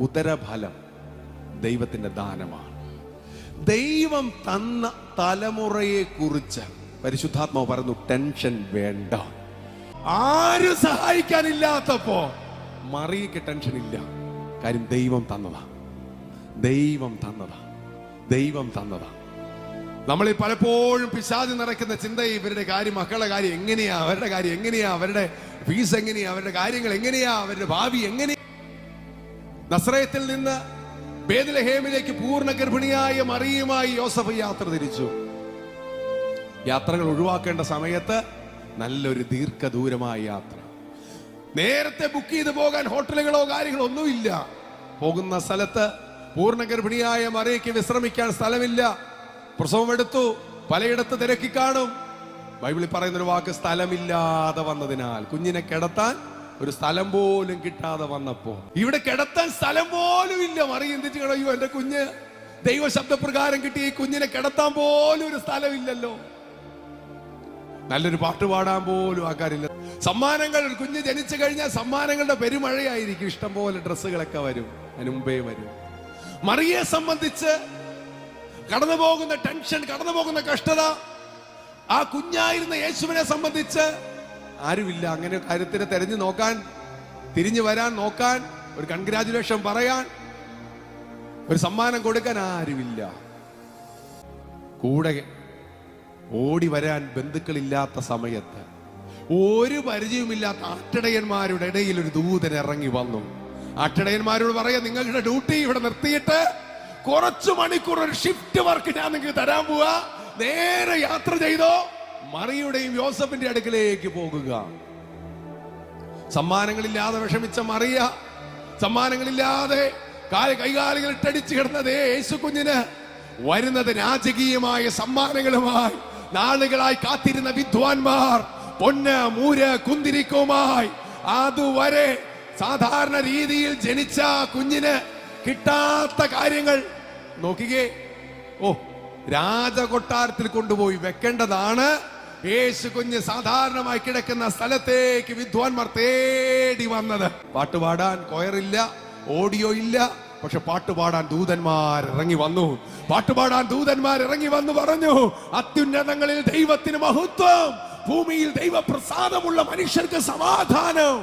ഉദരഫലം ദൈവത്തിന്റെ ദാനമാണ്. ദൈവം തന്ന തലമുറയെ കുറിച്ച് പരിശുദ്ധാത്മാവ് പറഞ്ഞു, ടെൻഷൻ വേണ്ട. ആരും സഹായിക്കാനില്ലാത്തപ്പോ മറിയയ്ക്ക് ടെൻഷൻ ഇല്ല. കാര്യം ദൈവം തന്നതാ, ദൈവം തന്നതാ, ദൈവം തന്നതാ. നമ്മൾ പലപ്പോഴും പിശാച് നിറയ്ക്കുന്ന ചിന്ത, ഇവരുടെ കാര്യം, മക്കളുടെ കാര്യം എങ്ങനെയാ, അവരുടെ കാര്യം എങ്ങനെയാ, അവരുടെ ഫീസ് എങ്ങനെയാ, അവരുടെ കാര്യങ്ങൾ എങ്ങനെയാ, അവരുടെ ഭാവി എങ്ങനെയാ. നസ്രയത്തിൽ നിന്ന് ബേത്ലഹേമിലേക്ക് പൂർണ്ണ ഗർഭിണിയായ മറിയുമായി യോസഫ് യാത്ര തിരിച്ചു. യാത്രകൾ ഒഴിവാക്കേണ്ട സമയത്ത് നല്ലൊരു ദീർഘദൂരമായ യാത്ര. നേരത്തെ ബുക്ക് ചെയ്ത് പോകാൻ ഹോട്ടലുകളോ കാര്യങ്ങളോ ഒന്നുമില്ല. പോകുന്ന സ്ഥലത്ത് പൂർണ്ണ ഗർഭിണിയായ മറിയയ്ക്ക് വിശ്രമിക്കാൻ സ്ഥലമില്ല. പ്രസവം എടുത്തു, പലയിടത്ത് തിരക്കി കാണും. ബൈബിളിൽ പറയുന്നൊരു വാക്ക്, സ്ഥലമില്ലാതെ വന്നതിനാൽ. കുഞ്ഞിനെ കിടത്താൻ ഒരു സ്ഥലം പോലും കിട്ടാതെ വന്നപ്പോ, ഇവിടെ കിടത്താൻ സ്ഥലം പോലും ഇല്ല. മറിയ എന്തിച്ചു കളയോ, എന്റെ കുഞ്ഞ് ദൈവ ശബ്ദപ്രകാരം കിട്ടിയ ഈ കുഞ്ഞിനെ കിടത്താൻ പോലും ഒരു സ്ഥലമില്ലല്ലോ. നല്ലൊരു പാട്ട് പാടാൻ പോലും ആക്കാരില്ല. സമ്മാനങ്ങൾ, കുഞ്ഞ് ജനിച്ചു കഴിഞ്ഞാൽ സമ്മാനങ്ങളുടെ പെരുമഴയായിരിക്കും. ഇഷ്ടം പോലെ ഡ്രസ്സുകളൊക്കെ വരും, അതിന് മുമ്പേ വരും. മറിയെ സംബന്ധിച്ച് കടന്നു പോകുന്ന ടെൻഷൻ, കടന്നു പോകുന്ന കഷ്ടത, ആ കുഞ്ഞായിരുന്ന യേശുവിനെ സംബന്ധിച്ച് ആരുമില്ല. അങ്ങനെ കാര്യത്തിന് തെരഞ്ഞു നോക്കാൻ, തിരിഞ്ഞു വരാൻ നോക്കാൻ, ഒരു കൺഗ്രാജുലേഷൻ പറയാൻ, ഒരു സമ്മാനം കൊടുക്കാൻ ആരുമില്ല. കൂടെ ഓടി വരാൻ ബന്ധുക്കളില്ലാത്ത സമയത്ത് ഒരു പരിചയവുമില്ലാത്ത ആട്ടിടയന്മാരുടെ ഇടയിൽ ഒരു ദൂതൻ ഇറങ്ങി വന്നു. ആട്ടിടയന്മാരോട് പറയാ, നിങ്ങളുടെ ഡ്യൂട്ടി ഇവിടെ നിർത്തിയിട്ട് കുറച്ചു മണിക്കൂർ ഒരു ഷിഫ്റ്റ് വർക്ക് ഞാൻ നിങ്ങൾക്ക് തരാൻ പോവാ, നേരെ യാത്ര ചെയ്തോ മറിയുടെയും യോസഫിന്റെ അടുക്കലേക്ക് പോകുക. സമ്മാനങ്ങളില്ലാതെ വിഷമിച്ച മറിയ, സമ്മാനങ്ങളില്ലാതെ കൈകാലുകൾ ഇട്ടടിച്ചു കിടന്നതേ യേശു കുഞ്ഞിന് വരുന്നത് രാജകീയമായ സമ്മാനങ്ങളുമായി. നാളുകളായി കാത്തിരുന്ന വിദ്വാൻമാർ പൊന്ന്, മൂര്, കുന്തിരിക്കവുമായി. അതുവരെ സാധാരണ രീതിയിൽ ജനിച്ച കുഞ്ഞിന് കിട്ടാത്ത കാര്യങ്ങൾ നോക്കിക്കേ. ഓ, രാജകൊട്ടാരത്തിൽ കൊണ്ടുപോയി വെക്കേണ്ടതാണ്. യേശു കുഞ്ഞ് സാധാരണമായി കിടക്കുന്ന സ്ഥലത്തേക്ക് വിദ്വാൻമാർ തേടി വന്നത്. പാട്ടുപാടാൻ കൊയറില്ല, ഓഡിയോ ഇല്ല, പക്ഷെ പാട്ടുപാടാൻ ദൂതന്മാർ ഇറങ്ങി വന്നു. പാട്ടുപാടാൻ ദൂതന്മാർ ഇറങ്ങി വന്നു പറഞ്ഞു, അത്യുന്നതങ്ങളിൽ ദൈവത്തിന് മഹത്വം, ഭൂമിയിൽ ദൈവപ്രസാദമുള്ള മനുഷ്യർക്ക് സമാധാനം.